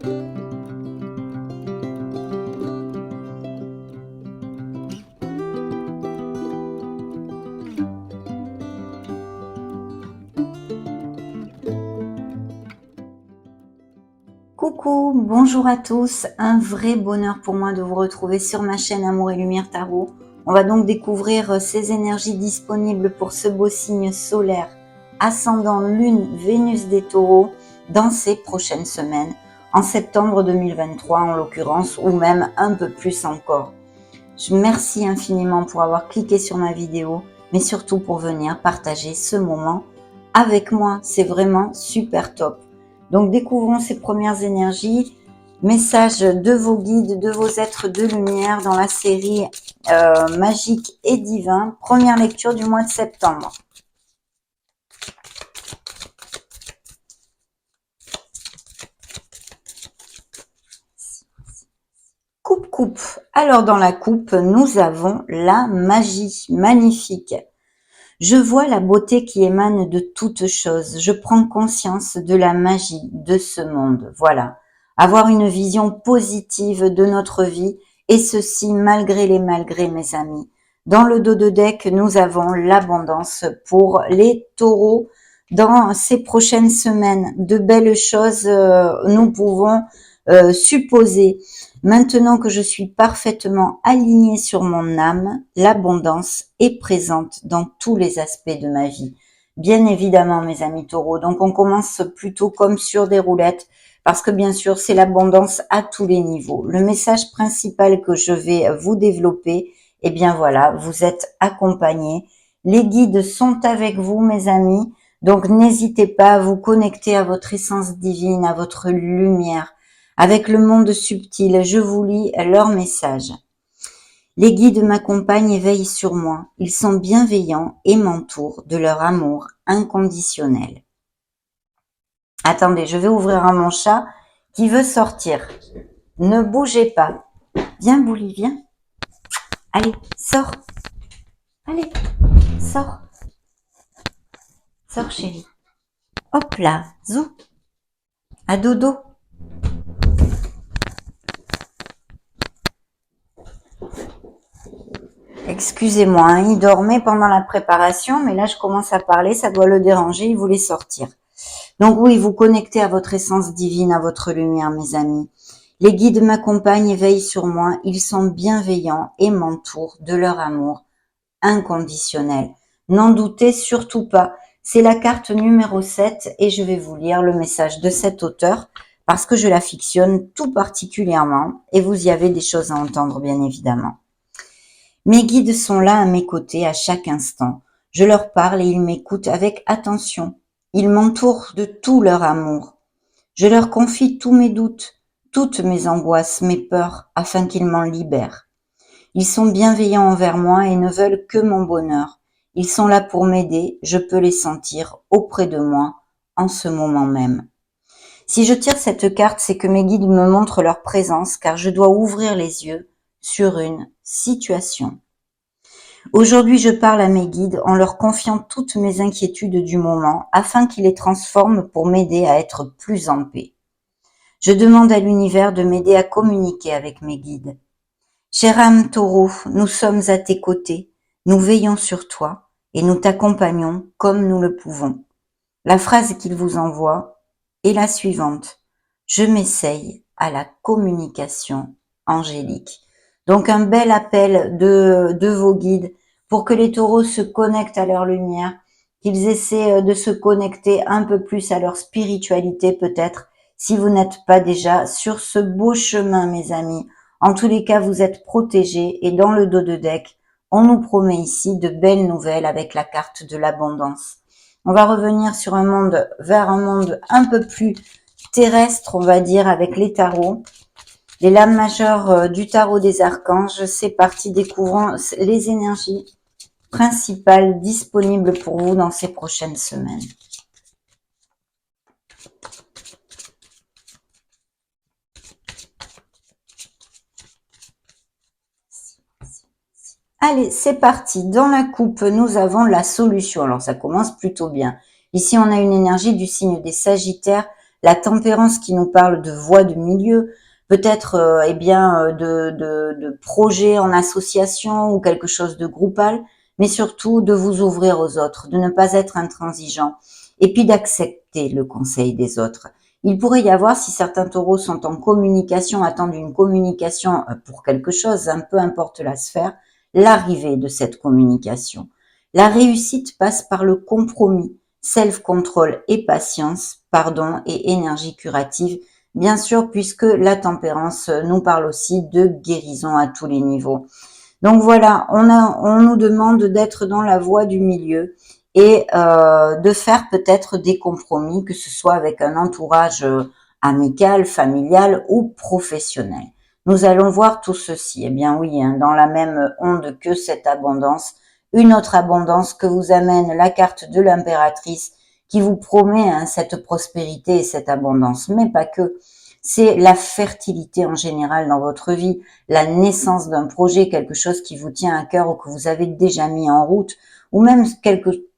Coucou, bonjour à tous, un vrai bonheur pour moi de vous retrouver sur ma chaîne Amour et Lumière Tarot. On va donc découvrir ces énergies disponibles pour ce beau signe solaire, ascendant Lune, Vénus des Taureaux, dans ces prochaines semaines, en septembre 2023 en l'occurrence, ou même un peu plus encore. Je remercie infiniment pour avoir cliqué sur ma vidéo, mais surtout pour venir partager ce moment avec moi, c'est vraiment super top. Donc découvrons ces premières énergies, messages de vos guides, de vos êtres de lumière dans la série Magique et Divin, première lecture du mois de septembre. Coupe. Alors dans la coupe, nous avons la magie, magnifique. Je vois la beauté qui émane de toutes choses. Je prends conscience de la magie de ce monde. Voilà. Avoir une vision positive de notre vie, et ceci malgré les malgrés, mes amis. Dans le dos de deck, nous avons l'abondance pour les taureaux. Dans ces prochaines semaines, de belles choses, nous pouvons supposer. Maintenant que je suis parfaitement alignée sur mon âme, l'abondance est présente dans tous les aspects de ma vie. Bien évidemment, mes amis taureaux. Donc, on commence plutôt comme sur des roulettes parce que bien sûr, c'est l'abondance à tous les niveaux. Le message principal que je vais vous développer, eh bien voilà, vous êtes accompagnés. Les guides sont avec vous, mes amis. Donc, n'hésitez pas à vous connecter à votre essence divine, à votre lumière. Avec le monde subtil, je vous lis leur message. Les guides m'accompagnent et veillent sur moi. Ils sont bienveillants et m'entourent de leur amour inconditionnel. Attendez, je vais ouvrir à mon chat qui veut sortir. Ne bougez pas. Viens, Bouli, viens. Allez, sors. Allez, sors. Sors, chérie. Hop là, zou. À dodo. Excusez-moi, hein, il dormait pendant la préparation, mais là je commence à parler, ça doit le déranger, il voulait sortir. Donc oui, vous connectez à votre essence divine, à votre lumière, mes amis. Les guides m'accompagnent et veillent sur moi, ils sont bienveillants et m'entourent de leur amour inconditionnel. N'en doutez surtout pas, c'est la carte numéro 7 et je vais vous lire le message de cet auteur parce que je l'affectionne tout particulièrement et vous y avez des choses à entendre bien évidemment. Mes guides sont là à mes côtés à chaque instant. Je leur parle et ils m'écoutent avec attention. Ils m'entourent de tout leur amour. Je leur confie tous mes doutes, toutes mes angoisses, mes peurs, afin qu'ils m'en libèrent. Ils sont bienveillants envers moi et ne veulent que mon bonheur. Ils sont là pour m'aider, je peux les sentir auprès de moi en ce moment même. Si je tire cette carte, c'est que mes guides me montrent leur présence car je dois ouvrir les yeux sur une situation. Aujourd'hui, je parle à mes guides en leur confiant toutes mes inquiétudes du moment afin qu'ils les transforment pour m'aider à être plus en paix. Je demande à l'univers de m'aider à communiquer avec mes guides. Chère âme taureau, nous sommes à tes côtés, nous veillons sur toi et nous t'accompagnons comme nous le pouvons. La phrase qu'il vous envoie est la suivante. Je m'essaye à la communication angélique. Donc un bel appel de vos guides pour que les taureaux se connectent à leur lumière, qu'ils essaient de se connecter un peu plus à leur spiritualité peut-être, si vous n'êtes pas déjà sur ce beau chemin, mes amis. En tous les cas, vous êtes protégés et dans le dos de deck, on nous promet ici de belles nouvelles avec la carte de l'abondance. On va revenir sur vers un monde un peu plus terrestre, on va dire, avec les tarots. Les lames majeures du tarot des archanges, c'est parti, découvrons les énergies principales disponibles pour vous dans ces prochaines semaines. Allez, c'est parti. Dans la coupe, nous avons la solution. Alors, ça commence plutôt bien. Ici, on a une énergie du signe des Sagittaires. La tempérance qui nous parle de voie du milieu, peut-être de projets en association ou quelque chose de groupal, mais surtout de vous ouvrir aux autres, de ne pas être intransigeant, et puis d'accepter le conseil des autres. Il pourrait y avoir, si certains taureaux sont en communication, attendent une communication pour quelque chose, peu importe la sphère, l'arrivée de cette communication. La réussite passe par le compromis, self-control et patience, pardon et énergie curative, bien sûr, puisque la tempérance nous parle aussi de guérison à tous les niveaux. Donc voilà, on nous demande d'être dans la voie du milieu et de faire peut-être des compromis, que ce soit avec un entourage amical, familial ou professionnel. Nous allons voir tout ceci. Eh bien oui, hein, dans la même onde que cette abondance, une autre abondance que vous amène la carte de l'impératrice qui vous promet hein, cette prospérité et cette abondance, mais pas que. C'est la fertilité en général dans votre vie, la naissance d'un projet, quelque chose qui vous tient à cœur ou que vous avez déjà mis en route, ou même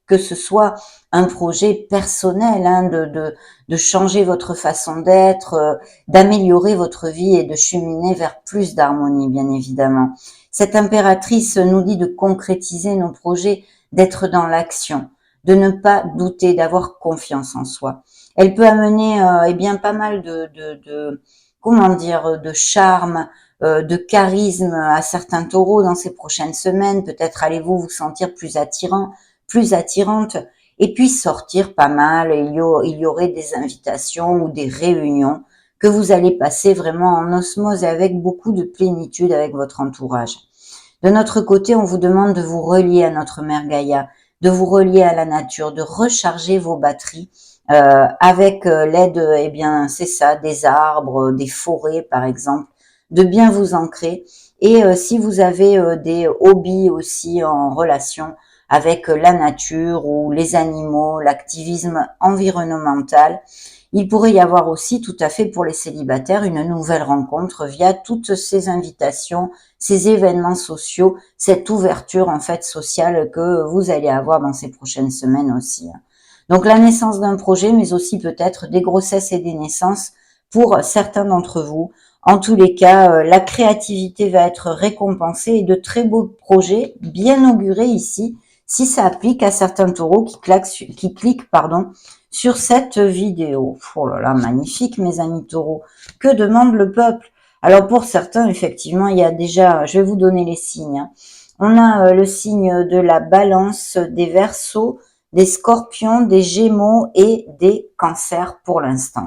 que ce soit un projet personnel, hein, de changer votre façon d'être, d'améliorer votre vie et de cheminer vers plus d'harmonie, bien évidemment. Cette impératrice nous dit de concrétiser nos projets, d'être dans l'action, de ne pas douter, d'avoir confiance en soi. Elle peut amener pas mal de charme, de charisme à certains taureaux dans ces prochaines semaines. Peut-être allez-vous vous sentir plus attirant, plus attirante, et puis sortir pas mal. Il y aurait des invitations ou des réunions que vous allez passer vraiment en osmose et avec beaucoup de plénitude avec votre entourage. De notre côté, on vous demande de vous relier à notre mère Gaïa, de vous relier à la nature, de recharger vos batteries avec l'aide, c'est ça, des arbres, des forêts par exemple, de bien vous ancrer. Et si vous avez des hobbies aussi en relation avec la nature ou les animaux, l'activisme environnemental, il pourrait y avoir aussi tout à fait pour les célibataires une nouvelle rencontre via toutes ces invitations, ces événements sociaux, cette ouverture en fait sociale que vous allez avoir dans ces prochaines semaines aussi. Donc la naissance d'un projet, mais aussi peut-être des grossesses et des naissances pour certains d'entre vous. En tous les cas, la créativité va être récompensée et de très beaux projets bien augurés ici, si ça applique à certains taureaux qui cliquent sur cette vidéo. Oh là là, magnifique mes amis taureaux. Que demande le peuple? Alors pour certains, effectivement, il y a déjà, je vais vous donner les signes. Hein. On a le signe de la balance, des Verseaux, des Scorpions, des Gémeaux et des Cancers pour l'instant.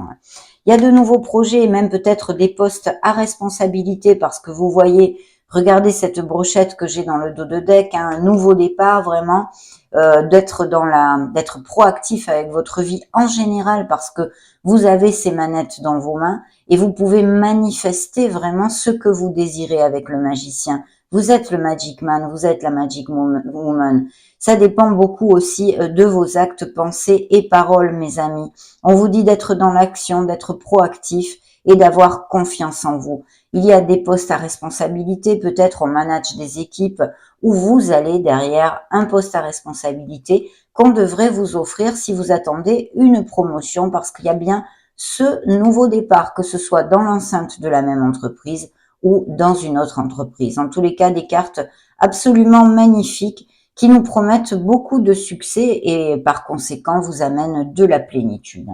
Il y a de nouveaux projets et même peut-être des postes à responsabilité parce que vous voyez, regardez cette brochette que j'ai dans le dos de deck, hein, un nouveau départ vraiment, d'être proactif avec votre vie en général parce que vous avez ces manettes dans vos mains et vous pouvez manifester vraiment ce que vous désirez avec le magicien. Vous êtes le Magic Man, vous êtes la Magic Woman. Ça dépend beaucoup aussi de vos actes, pensées et paroles, mes amis. On vous dit d'être dans l'action, d'être proactif et d'avoir confiance en vous. Il y a des postes à responsabilité, peut-être on manage des équipes où vous allez derrière un poste à responsabilité qu'on devrait vous offrir si vous attendez une promotion parce qu'il y a bien ce nouveau départ, que ce soit dans l'enceinte de la même entreprise ou dans une autre entreprise. En tous les cas, des cartes absolument magnifiques qui nous promettent beaucoup de succès et par conséquent vous amènent de la plénitude.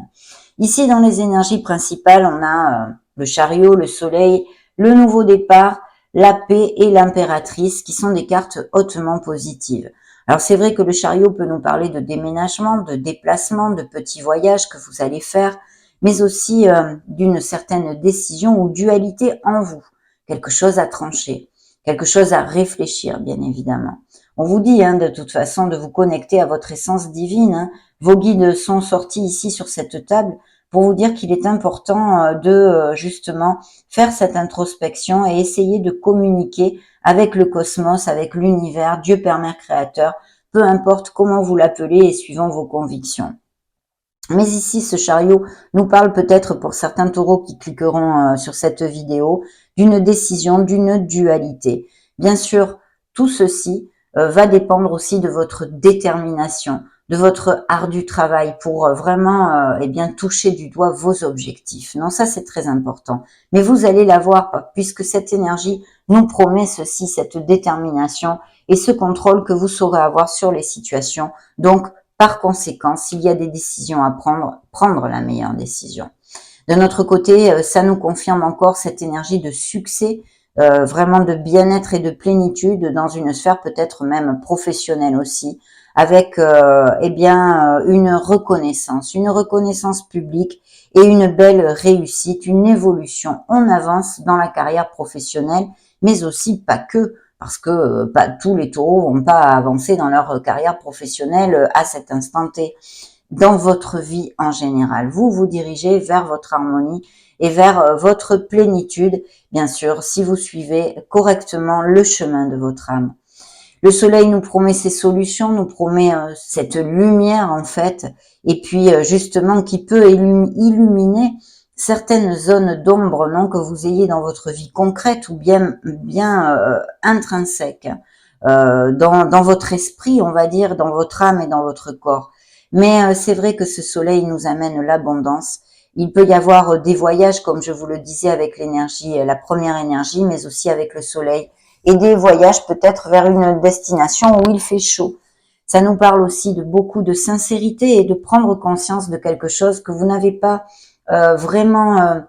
Ici, dans les énergies principales, on a le chariot, le soleil, le nouveau départ, la paix et l'impératrice qui sont des cartes hautement positives. Alors c'est vrai que le chariot peut nous parler de déménagement, de déplacement, de petits voyages que vous allez faire, mais aussi d'une certaine décision ou dualité en vous. Quelque chose à trancher, quelque chose à réfléchir, bien évidemment. On vous dit de toute façon de vous connecter à votre essence divine. Hein. Vos guides sont sortis ici sur cette table pour vous dire qu'il est important de justement faire cette introspection et essayer de communiquer avec le cosmos, avec l'univers, Dieu Père Mère Créateur, peu importe comment vous l'appelez et suivant vos convictions. Mais ici, ce chariot nous parle peut-être pour certains taureaux qui cliqueront sur cette vidéo d'une décision, d'une dualité. Bien sûr, tout ceci va dépendre aussi de votre détermination, de votre ardu travail pour vraiment eh bien toucher du doigt vos objectifs. Non, ça c'est très important. Mais vous allez l'avoir puisque cette énergie nous promet ceci, cette détermination et ce contrôle que vous saurez avoir sur les situations. Donc, par conséquent, s'il y a des décisions à prendre, prendre la meilleure décision. De notre côté, ça nous confirme encore cette énergie de succès, vraiment de bien-être et de plénitude dans une sphère peut-être même professionnelle aussi, avec eh bien une reconnaissance publique et une belle réussite, une évolution. On avance dans la carrière professionnelle, mais aussi pas que, parce que pas tous les taureaux vont pas avancer dans leur carrière professionnelle à cet instant T. Dans votre vie en général, vous vous dirigez vers votre harmonie et vers votre plénitude, bien sûr, si vous suivez correctement le chemin de votre âme. Le soleil nous promet ces solutions, nous promet cette lumière en fait, et puis justement qui peut illuminer certaines zones d'ombre, non, que vous ayez dans votre vie concrète ou bien intrinsèque, dans votre esprit, on va dire, dans votre âme et dans votre corps. Mais c'est vrai que ce soleil nous amène l'abondance. Il peut y avoir des voyages, comme je vous le disais, avec l'énergie, la première énergie, mais aussi avec le soleil, et des voyages peut-être vers une destination où il fait chaud. Ça nous parle aussi de beaucoup de sincérité et de prendre conscience de quelque chose que vous n'avez pas vraiment,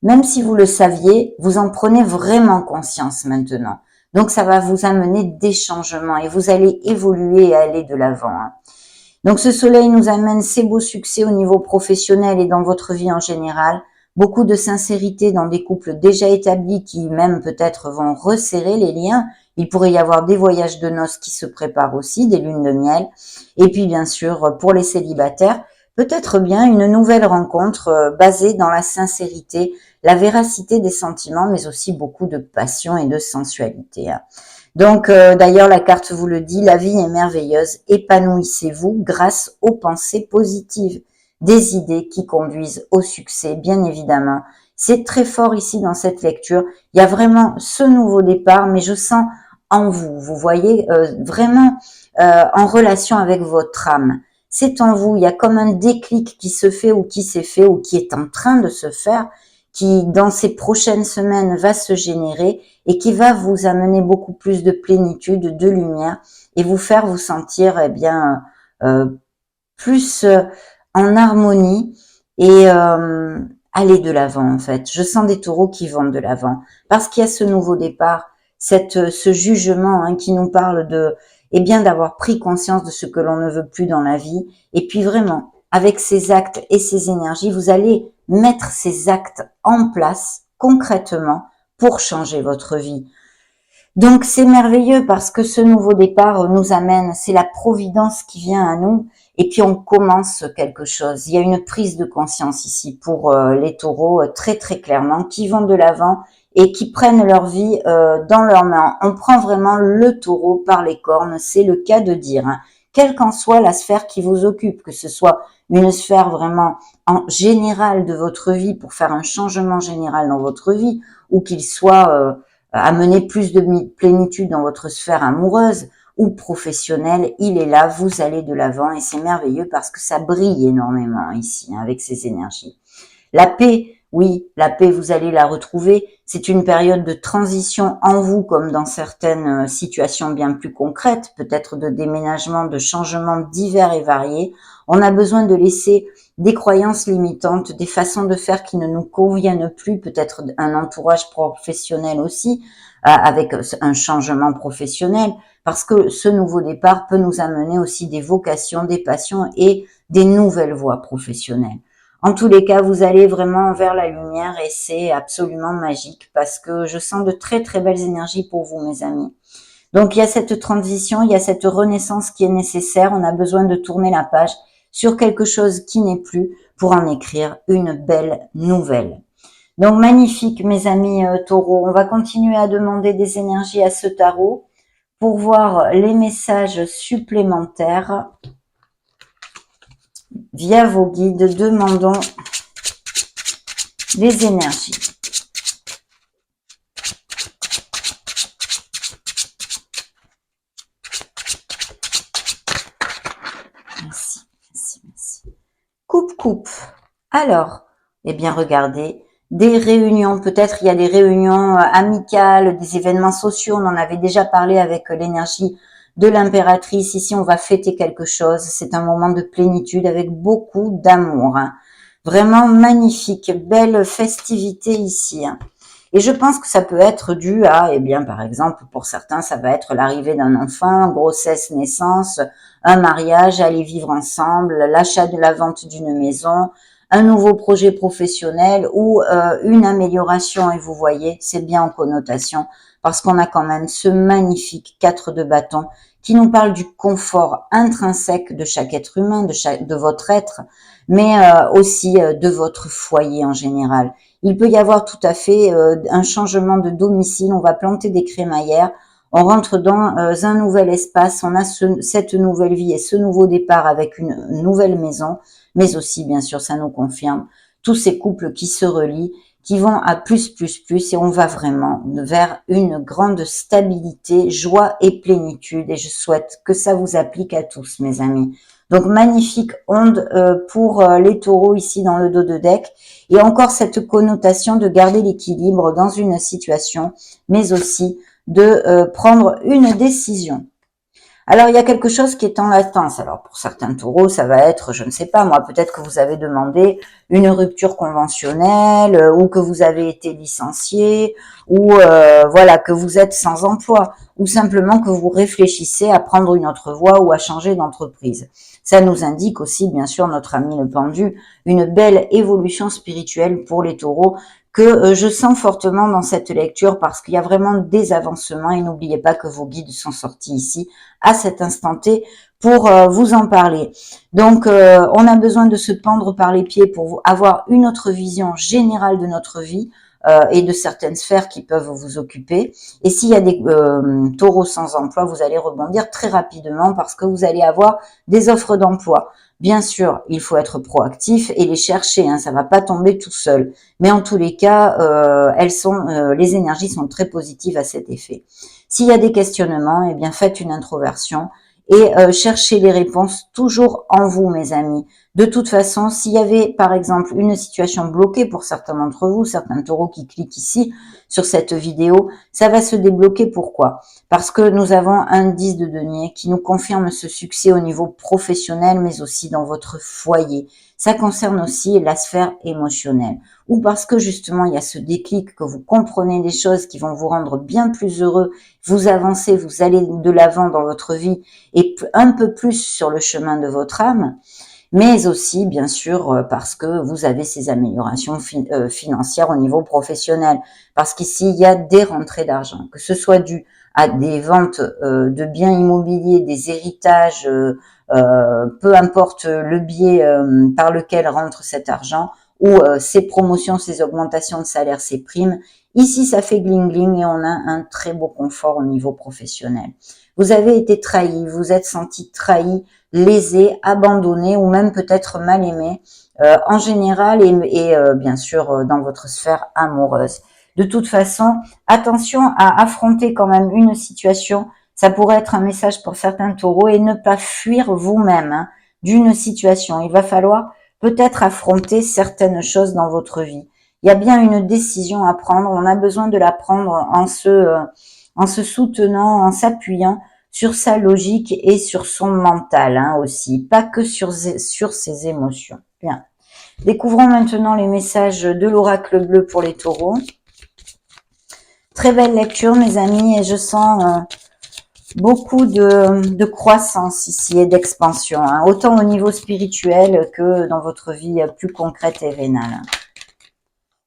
même si vous le saviez, vous en prenez vraiment conscience maintenant. Donc ça va vous amener des changements et vous allez évoluer et aller de l'avant. Hein. Donc ce soleil nous amène ces beaux succès au niveau professionnel et dans votre vie en général. Beaucoup de sincérité dans des couples déjà établis qui même peut-être vont resserrer les liens. Il pourrait y avoir des voyages de noces qui se préparent aussi, des lunes de miel. Et puis bien sûr, pour les célibataires, peut-être bien une nouvelle rencontre basée dans la sincérité, la véracité des sentiments, mais aussi beaucoup de passion et de sensualité. Donc, d'ailleurs, la carte vous le dit, la vie est merveilleuse. Épanouissez-vous grâce aux pensées positives, des idées qui conduisent au succès, bien évidemment. C'est très fort ici dans cette lecture. Il y a vraiment ce nouveau départ, mais je sens en vous, vous voyez, vraiment en relation avec votre âme. C'est en vous, il y a comme un déclic qui se fait ou qui s'est fait ou qui est en train de se faire, qui dans ces prochaines semaines va se générer et qui va vous amener beaucoup plus de plénitude, de lumière et vous faire vous sentir eh bien plus en harmonie et aller de l'avant en fait. Je sens des taureaux qui vont de l'avant parce qu'il y a ce nouveau départ, ce jugement hein, qui nous parle de eh bien d'avoir pris conscience de ce que l'on ne veut plus dans la vie et puis vraiment avec ces actes et ces énergies, vous allez mettre ces actes en place concrètement pour changer votre vie. Donc c'est merveilleux parce que ce nouveau départ nous amène, c'est la providence qui vient à nous et puis on commence quelque chose. Il y a une prise de conscience ici pour les taureaux très très clairement qui vont de l'avant et qui prennent leur vie dans leurs mains. On prend vraiment le taureau par les cornes, c'est le cas de dire. Hein. Quelle qu'en soit la sphère qui vous occupe, que ce soit une sphère vraiment en général de votre vie pour faire un changement général dans votre vie ou qu'il soit amener plus de plénitude dans votre sphère amoureuse ou professionnelle, il est là, vous allez de l'avant et c'est merveilleux parce que ça brille énormément ici hein, avec ces énergies. La paix, oui, la paix, vous allez la retrouver. C'est une période de transition en vous, comme dans certaines situations bien plus concrètes, peut-être de déménagement, de changements divers et variés. On a besoin de laisser des croyances limitantes, des façons de faire qui ne nous conviennent plus, peut-être un entourage professionnel aussi, avec un changement professionnel, parce que ce nouveau départ peut nous amener aussi des vocations, des passions et des nouvelles voies professionnelles. En tous les cas, vous allez vraiment vers la lumière et c'est absolument magique parce que je sens de très très belles énergies pour vous, mes amis. Donc, il y a cette transition, il y a cette renaissance qui est nécessaire. On a besoin de tourner la page sur quelque chose qui n'est plus pour en écrire une belle nouvelle. Donc, magnifique, mes amis taureaux. On va continuer à demander des énergies à ce tarot pour voir les messages supplémentaires. Via vos guides, demandons les énergies. Merci. coupe. Alors, eh bien, regardez, des réunions, peut-être il y a des réunions amicales, des événements sociaux, on en avait déjà parlé avec l'énergie de l'impératrice. Ici, on va fêter quelque chose, c'est un moment de plénitude avec beaucoup d'amour. Hein. Vraiment magnifique, belle festivité ici. Hein. Et je pense que ça peut être dû à, eh bien, par exemple, pour certains, ça va être l'arrivée d'un enfant, grossesse, naissance, un mariage, aller vivre ensemble, l'achat de la vente d'une maison, un nouveau projet professionnel ou une amélioration. Et vous voyez, c'est bien en connotation parce qu'on a quand même ce magnifique 4 de bâton qui nous parle du confort intrinsèque de chaque être humain, de votre être, mais aussi de votre foyer en général. Il peut y avoir tout à fait un changement de domicile, on va planter des crémaillères, on rentre dans un nouvel espace, on a cette nouvelle vie et ce nouveau départ avec une nouvelle maison, mais aussi, bien sûr, ça nous confirme, tous ces couples qui se relient, qui vont à plus, et on va vraiment vers une grande stabilité, joie et plénitude, et je souhaite que ça vous applique à tous, mes amis. Donc, magnifique onde pour les taureaux ici dans le dos de deck, et encore cette connotation de garder l'équilibre dans une situation, mais aussi de prendre une décision. Alors, il y a quelque chose qui est en latence. Alors, pour certains taureaux, ça va être, je ne sais pas moi, peut-être que vous avez demandé une rupture conventionnelle ou que vous avez été licencié ou voilà, que vous êtes sans emploi ou simplement que vous réfléchissez à prendre une autre voie ou à changer d'entreprise. Ça nous indique aussi, bien sûr, notre ami le pendu, une belle évolution spirituelle pour les taureaux que je sens fortement dans cette lecture parce qu'il y a vraiment des avancements et n'oubliez pas que vos guides sont sortis ici à cet instant T pour vous en parler. Donc, on a besoin de se pendre par les pieds pour avoir une autre vision générale de notre vie et de certaines sphères qui peuvent vous occuper. Et s'il y a des taureaux sans emploi, vous allez rebondir très rapidement parce que vous allez avoir des offres d'emploi. Bien sûr, il faut être proactif et les chercher, hein, ça va pas tomber tout seul. Mais en tous les cas, les énergies sont très positives à cet effet. S'il y a des questionnements, eh bien faites une introversion et cherchez les réponses toujours en vous, mes amis. De toute façon, s'il y avait par exemple une situation bloquée pour certains d'entre vous, certains taureaux qui cliquent ici sur cette vidéo, ça va se débloquer. Pourquoi? Parce que nous avons un 10 de denier qui nous confirme ce succès au niveau professionnel, mais aussi dans votre foyer. Ça concerne aussi la sphère émotionnelle. Ou parce que justement, il y a ce déclic que vous comprenez des choses qui vont vous rendre bien plus heureux, vous avancez, vous allez de l'avant dans votre vie et un peu plus sur le chemin de votre âme, mais aussi, bien sûr, parce que vous avez ces améliorations financières au niveau professionnel. Parce qu'ici, il y a des rentrées d'argent, que ce soit dû à des ventes de biens immobiliers, des héritages, peu importe le biais par lequel rentre cet argent, ou ces promotions, ces augmentations de salaire, ces primes. Ici, ça fait gling-gling et on a un très beau confort au niveau professionnel. Vous avez été trahi, vous êtes senti trahi, lésé, abandonné ou même peut-être mal aimé en général et bien sûr dans votre sphère amoureuse. De toute façon, attention à affronter quand même une situation. Ça pourrait être un message pour certains taureaux et ne pas fuir vous-même hein, d'une situation. Il va falloir peut-être affronter certaines choses dans votre vie. Il y a bien une décision à prendre. On a besoin de la prendre en se soutenant, en s'appuyant sur sa logique et sur son mental hein, aussi, pas que sur ses émotions. Bien. Découvrons maintenant les messages de l'oracle bleu pour les taureaux. Très belle lecture, mes amis, et je sens beaucoup de croissance ici et d'expansion, hein, autant au niveau spirituel que dans votre vie plus concrète et vénale.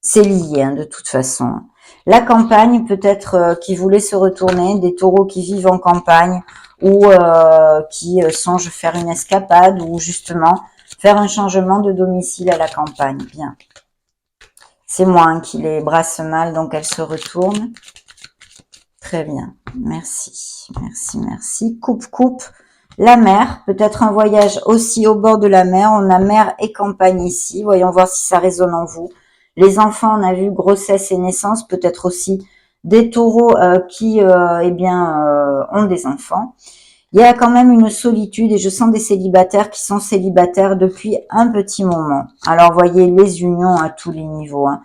C'est lié, hein, de toute façon. La campagne, peut-être qui voulait se retourner, des taureaux qui vivent en campagne ou qui songent faire une escapade ou justement faire un changement de domicile à la campagne. Bien. C'est moi qui les brasse mal, donc elles se retournent. Très bien. Merci. Merci, merci. Coupe. La mer, peut-être un voyage aussi au bord de la mer. On a mer et campagne ici. Voyons voir si ça résonne en vous. Les enfants, on a vu grossesse et naissance, peut-être aussi des taureaux qui ont des enfants. Il y a quand même une solitude et je sens des célibataires qui sont célibataires depuis un petit moment. Alors, voyez, les unions à tous les niveaux. Hein.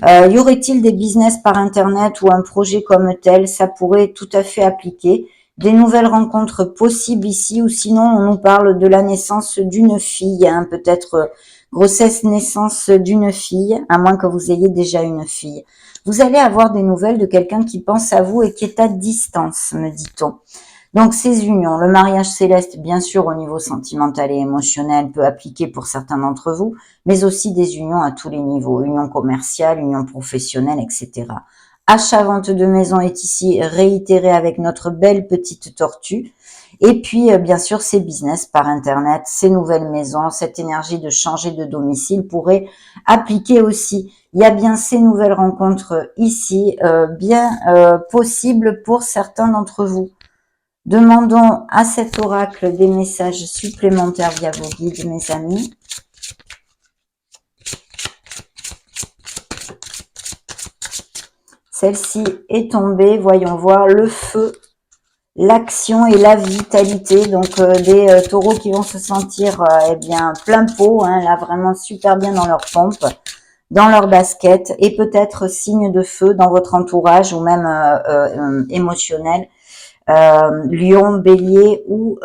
Y aurait-il des business par Internet ou un projet comme tel? Ça pourrait tout à fait appliquer. Des nouvelles rencontres possibles ici, ou sinon on nous parle de la naissance d'une fille, hein, peut-être grossesse, naissance d'une fille, à moins que vous ayez déjà une fille. Vous allez avoir des nouvelles de quelqu'un qui pense à vous et qui est à distance, me dit-on. Donc ces unions, le mariage céleste, bien sûr, au niveau sentimental et émotionnel, peut appliquer pour certains d'entre vous, mais aussi des unions à tous les niveaux, union commerciale, union professionnelle, etc. Achat-vente de maison est ici réitéré avec notre belle petite tortue. Et puis, bien sûr, ces business par Internet, ces nouvelles maisons, cette énergie de changer de domicile pourrait appliquer aussi. Il y a bien ces nouvelles rencontres ici, bien possibles pour certains d'entre vous. Demandons à cet oracle des messages supplémentaires via vos guides, mes amis. Celle-ci est tombée, voyons voir, le feu, l'action et la vitalité. Donc des taureaux qui vont se sentir eh bien plein pot, hein, là vraiment super bien dans leur pompe, dans leur basket, et peut-être signe de feu dans votre entourage ou même émotionnel. Lion, Bélier ou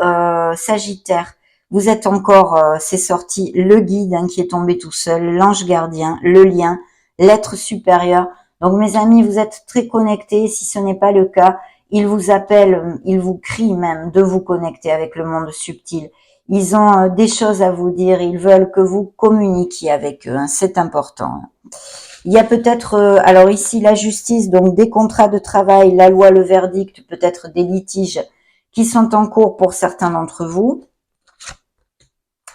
Sagittaire. Vous êtes encore, c'est sorti, le guide hein, qui est tombé tout seul, l'ange gardien, le lien, l'être supérieur. Donc mes amis, vous êtes très connectés. Si ce n'est pas le cas, ils vous appellent, ils vous crient même de vous connecter avec le monde subtil. Ils ont des choses à vous dire, ils veulent que vous communiquiez avec eux. Hein, c'est important. Il y a peut-être, alors ici, la justice, donc des contrats de travail, la loi, le verdict, peut-être des litiges qui sont en cours pour certains d'entre vous.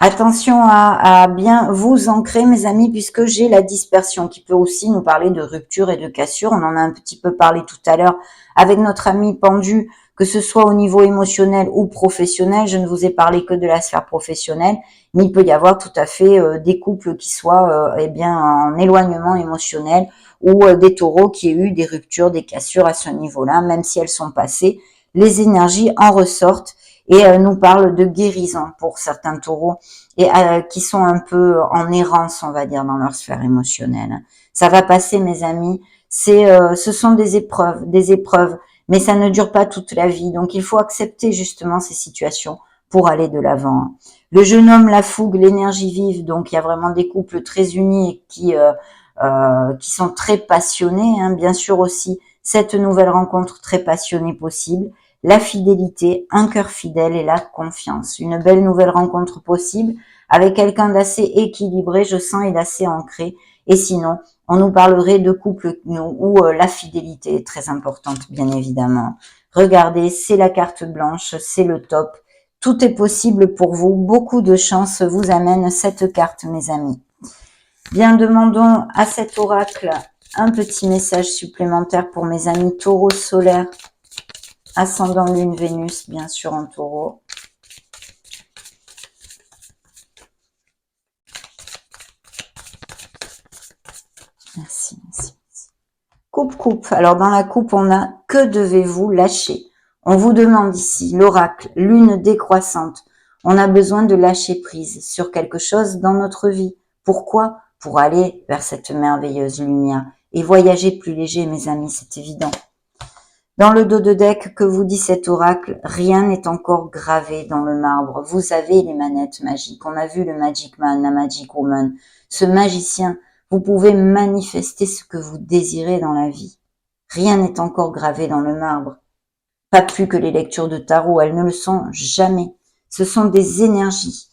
Attention à bien vous ancrer, mes amis, puisque j'ai la dispersion qui peut aussi nous parler de rupture et de cassure. On en a un petit peu parlé tout à l'heure avec notre ami Pendu, que ce soit au niveau émotionnel ou professionnel. Je ne vous ai parlé que de la sphère professionnelle, mais il peut y avoir tout à fait des couples qui soient eh bien en éloignement émotionnel ou des taureaux qui aient eu des ruptures, des cassures à ce niveau-là, même si elles sont passées. Les énergies en ressortent et nous parlent de guérison pour certains taureaux et qui sont un peu en errance, on va dire, dans leur sphère émotionnelle. Ça va passer, mes amis. Ce sont des épreuves, mais ça ne dure pas toute la vie. Donc, il faut accepter justement ces situations pour aller de l'avant. Le jeune homme, la fougue, l'énergie vive. Donc, il y a vraiment des couples très unis et qui sont très passionnés. Hein. Bien sûr aussi, cette nouvelle rencontre très passionnée possible. La fidélité, un cœur fidèle et la confiance. Une belle nouvelle rencontre possible avec quelqu'un d'assez équilibré, je sens, et d'assez ancré. Et sinon, on nous parlerait de couples où la fidélité est très importante, bien évidemment. Regardez, c'est la carte blanche, c'est le top. Tout est possible pour vous. Beaucoup de chance vous amène cette carte, mes amis. Bien, demandons à cet oracle un petit message supplémentaire pour mes amis taureaux solaires. Ascendant lune Vénus, bien sûr, en taureau. Merci, merci. Coupe. Alors, dans la coupe, on a « Que devez-vous lâcher ?» On vous demande ici, l'oracle, lune décroissante. On a besoin de lâcher prise sur quelque chose dans notre vie. Pourquoi? Pour aller vers cette merveilleuse lumière. Et voyager plus léger, mes amis, c'est évident. Dans le dos de deck, que vous dit cet oracle, rien n'est encore gravé dans le marbre. Vous avez les manettes magiques. On a vu le Magic Man, la Magic Woman. Ce magicien, vous pouvez manifester ce que vous désirez dans la vie. Rien n'est encore gravé dans le marbre. Pas plus que les lectures de tarot, elles ne le sont jamais. Ce sont des énergies.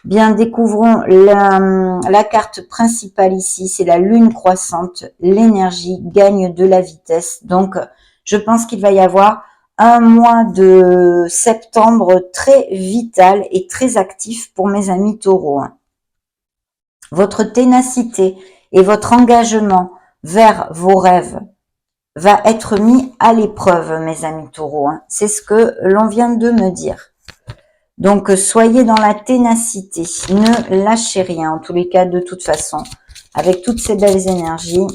Bien, découvrons la carte principale ici, c'est la lune croissante. L'énergie gagne de la vitesse. Donc, je pense qu'il va y avoir un mois de septembre très vital et très actif pour mes amis taureaux. Votre ténacité et votre engagement vers vos rêves va être mis à l'épreuve, mes amis taureaux. C'est ce que l'on vient de me dire. Donc, soyez dans la ténacité. Ne lâchez rien, en tous les cas, de toute façon. Avec toutes ces belles énergies,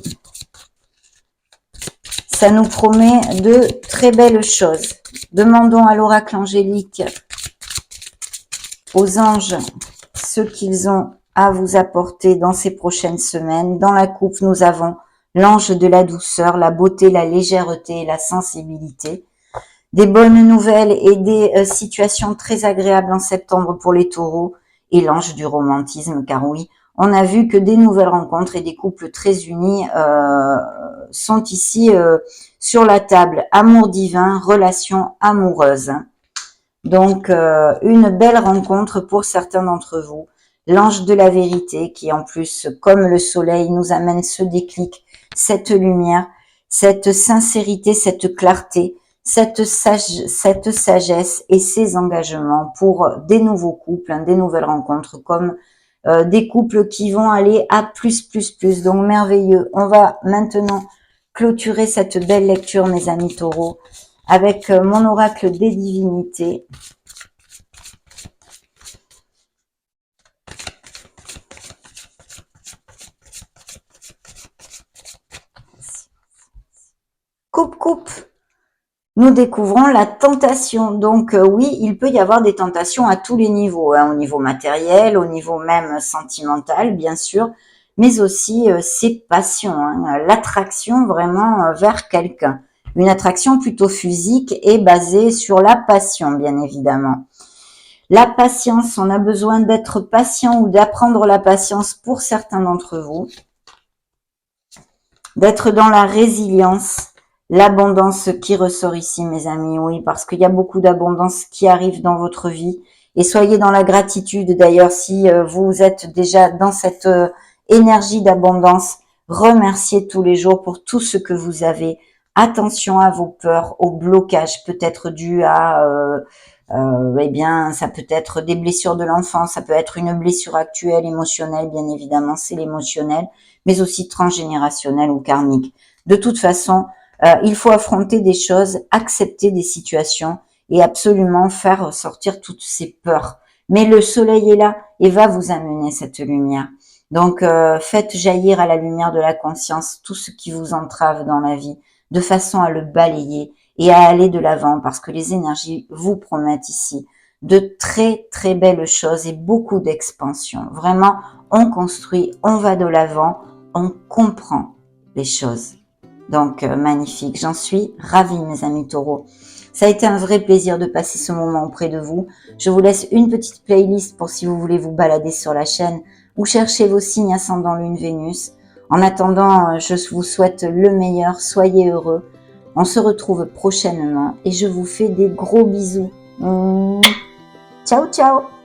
ça nous promet de très belles choses. Demandons à l'oracle angélique, aux anges, ce qu'ils ont à vous apporter dans ces prochaines semaines. Dans la coupe, nous avons l'ange de la douceur, la beauté, la légèreté et la sensibilité. Des bonnes nouvelles et des situations très agréables en septembre pour les taureaux. Et l'ange du romantisme, car oui, on a vu que des nouvelles rencontres et des couples très unis sont ici sur la table. Amour divin, relation amoureuse. Donc, une belle rencontre pour certains d'entre vous. L'ange de la vérité qui, en plus, comme le soleil, nous amène ce déclic, cette lumière, cette sincérité, cette clarté, cette sagesse et ces engagements pour des nouveaux couples, hein, des nouvelles rencontres, comme des couples qui vont aller à plus. Donc, merveilleux. On va maintenant clôturer cette belle lecture, mes amis taureaux, avec mon oracle des divinités. Coupe. Nous découvrons la tentation. Donc oui, il peut y avoir des tentations à tous les niveaux, hein, au niveau matériel, au niveau même sentimental, bien sûr, mais aussi ses passions, hein, l'attraction vraiment vers quelqu'un. Une attraction plutôt physique et basée sur la passion, bien évidemment. La patience, on a besoin d'être patient ou d'apprendre la patience pour certains d'entre vous. D'être dans la résilience, l'abondance qui ressort ici, mes amis, oui, parce qu'il y a beaucoup d'abondance qui arrive dans votre vie. Et soyez dans la gratitude, d'ailleurs, si vous êtes déjà dans cette énergie d'abondance, remerciez tous les jours pour tout ce que vous avez. Attention à vos peurs, aux blocages peut-être dus à, eh bien, ça peut être des blessures de l'enfance, ça peut être une blessure actuelle, émotionnelle, bien évidemment, c'est l'émotionnel, mais aussi transgénérationnel ou karmique. De toute façon, il faut affronter des choses, accepter des situations et absolument faire sortir toutes ces peurs. Mais le soleil est là et va vous amener cette lumière. Donc, faites jaillir à la lumière de la conscience tout ce qui vous entrave dans la vie, de façon à le balayer et à aller de l'avant, parce que les énergies vous promettent ici de très belles choses et beaucoup d'expansion. Vraiment, on construit, on va de l'avant, on comprend les choses. Donc, magnifique. J'en suis ravie, mes amis taureaux. Ça a été un vrai plaisir de passer ce moment auprès de vous. Je vous laisse une petite playlist pour si vous voulez vous balader sur la chaîne ou chercher vos signes ascendant Lune Vénus. En attendant, je vous souhaite le meilleur. Soyez heureux. On se retrouve prochainement et je vous fais des gros bisous. Ciao, ciao!